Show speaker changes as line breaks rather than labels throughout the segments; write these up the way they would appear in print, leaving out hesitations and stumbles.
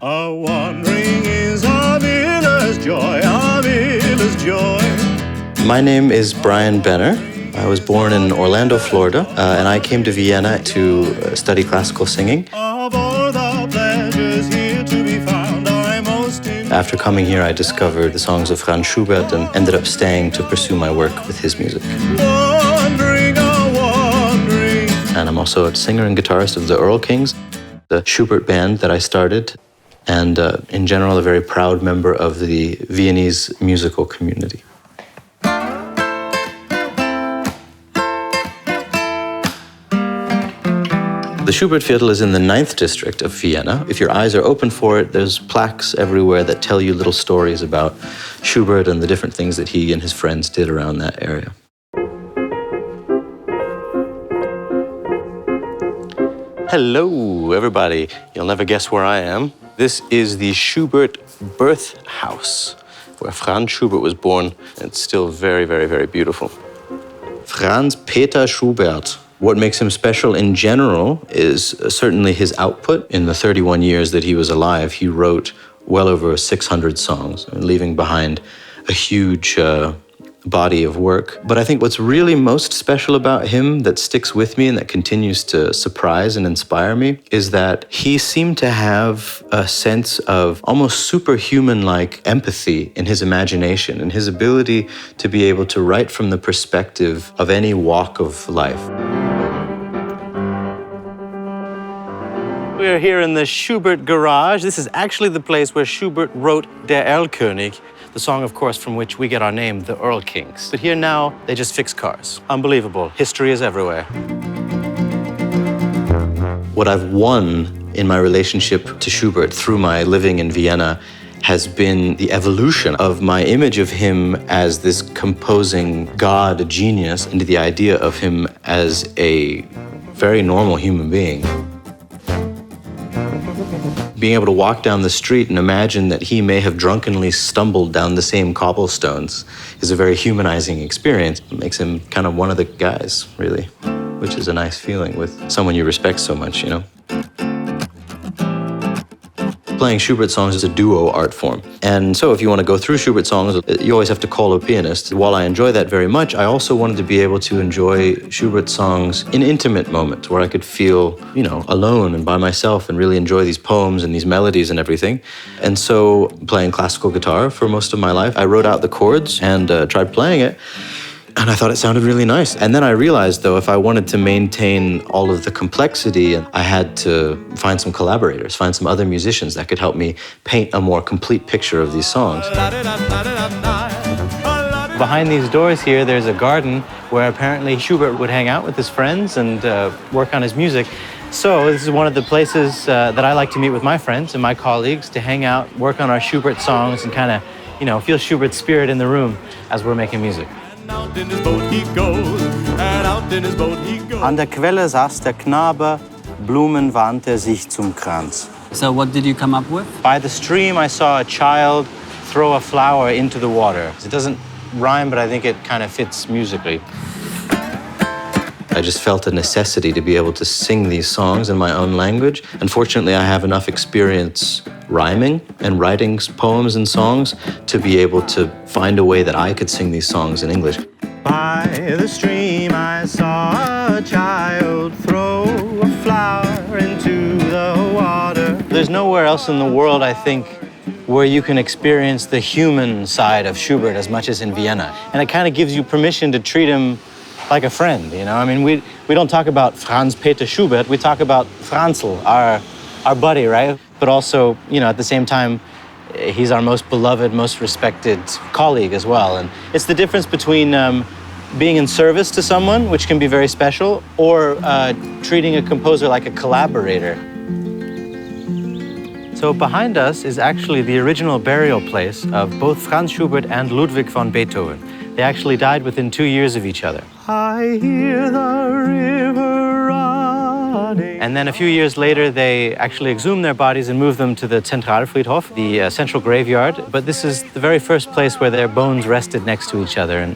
A wandering is a miller's joy, a miller's joy.
My name is Bryan Benner. I was born in Orlando, Florida, and I came to Vienna to study classical singing.
Of all the pleasures here to be found, I most
After coming here, I discovered the songs of Franz Schubert and ended up staying to pursue my work with his music.
wandering, wandering.
And I'm also a singer and guitarist of the Erlkings, the Schubert band that I started, and in general, a very proud member of the Viennese musical community. The Schubertviertel is in the 9th district of Vienna. If your eyes are open for it, there's plaques everywhere that tell you little stories about Schubert and the different things that he and his friends did around that area. Hello, everybody. You'll never guess where I am. This is the Schubert birth house, where Franz Schubert was born. It's still very, very, very beautiful. Franz Peter Schubert. What makes him special in general is certainly his output. In the 31 years that he was alive, he wrote well over 600 songs, leaving behind a huge body of work. But I think what's really most special about him that sticks with me and that continues to surprise and inspire me is that he seemed to have a sense of almost superhuman-like empathy in his imagination and his ability to be able to write from the perspective of any walk of life. We're here in the Schubert garage. This is actually the place where Schubert wrote Der Erlkönig, the song, of course, from which we get our name, the Erlkings. But here now, they just fix cars. Unbelievable. History is everywhere. What I've won in my relationship to Schubert through my living in Vienna has been the evolution of my image of him as this composing god, a genius, into the idea of him as a very normal human being. Being able to walk down the street and imagine that he may have drunkenly stumbled down the same cobblestones is a very humanizing experience. It makes him kind of one of the guys, really, which is a nice feeling with someone you respect so much, you know? Playing Schubert songs is a duo art form. And so if you want to go through Schubert songs, you always have to call a pianist. While I enjoy that very much, I also wanted to be able to enjoy Schubert songs in intimate moments where I could feel, you know, alone and by myself and really enjoy these poems and these melodies and everything. And so playing classical guitar for most of my life, I wrote out the chords and tried playing it. And I thought it sounded really nice. And then I realized, though, if I wanted to maintain all of the complexity, I had to find some collaborators, find some other musicians that could help me paint a more complete picture of these songs. Behind these doors here, there's a garden where apparently Schubert would hang out with his friends and work on his music. So this is one of the places that I like to meet with my friends and my colleagues to hang out, work on our Schubert songs and kind of, you know, feel Schubert's spirit in the room as we're making music.
Out in his boat he goes, and out in his boat he goes.
An der Quelle saß der Knabe, Blumen wandte sich zum Kranz.
So what did you come up with?
By the stream I saw a child throw a flower into the water. It doesn't rhyme, but I think it kind of fits musically. I just felt a necessity to be able to sing these songs in my own language. Unfortunately, I have enough experience rhyming and writing poems and songs to be able to find a way that I could sing these songs in English.
By the stream I saw a child throw a flower into the water.
There's nowhere else in the world, I think, where you can experience the human side of Schubert as much as in Vienna. And it kind of gives you permission to treat him like a friend, you know? I mean, we don't talk about Franz Peter Schubert, we talk about Franzl, our buddy, right? But also, you know, at the same time, he's our most beloved, most respected colleague as well. And it's the difference between being in service to someone, which can be very special, or treating a composer like a collaborator. So behind us is actually the original burial place of both Franz Schubert and Ludwig van Beethoven. They actually died within 2 years of each other.
I hear the river running.
And then a few years later, they actually exhumed their bodies and moved them to the Zentralfriedhof, the central graveyard. But this is the very first place where their bones rested next to each other. And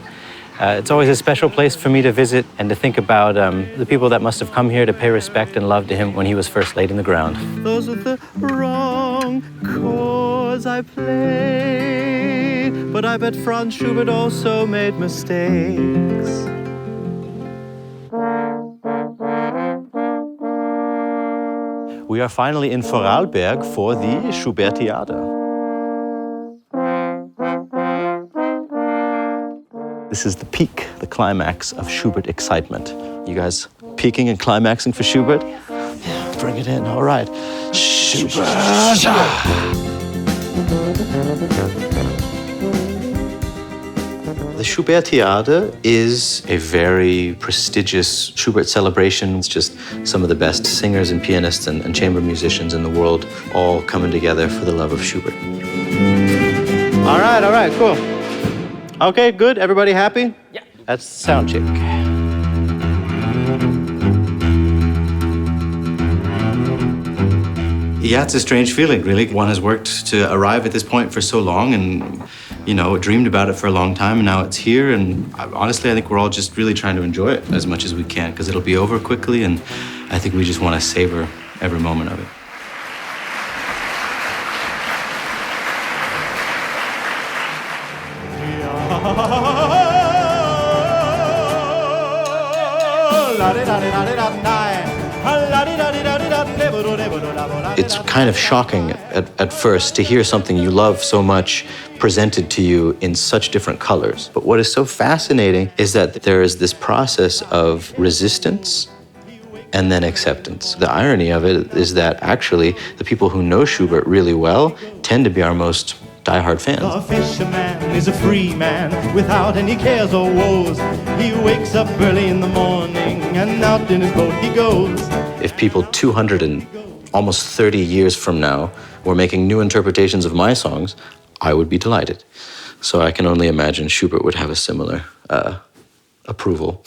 it's always a special place for me to visit and to think about the people that must have come here to pay respect and love to him when he was first laid in the ground.
Those are the wrong I played, but I bet Franz Schubert also made mistakes. We are finally in Vorarlberg for the Schubertiade. This is the peak, the climax of Schubert excitement. You guys peaking and climaxing for Schubert? Yeah, bring it in, all right. Schubert! The Schubertiade is a very prestigious Schubert celebration. It's just some of the best singers and pianists and chamber musicians in the world all coming together for the love of Schubert. All right, cool. Okay, good. Everybody happy? Yeah. That's sound check. Yeah, it's a strange feeling, really. One has worked to arrive at this point for so long and, you know, dreamed about it for a long time, and now it's here. And honestly, I think we're all just really trying to enjoy it as much as we can, because it'll be over quickly, and I think we just want to savor every moment of it. It's kind of shocking at first to hear something you love so much presented to you in such different colors. But what is so fascinating is that there is this process of resistance and then acceptance. The irony of it is that actually the people who know Schubert really well tend to be our most diehard fans.
A fisherman is a free man without any cares or woes. He wakes up early in the morning and out in his boat he goes.
If people 200 and almost 30 years from now were making new interpretations of my songs, I would be delighted. So I can only imagine Schubert would have a similar approval.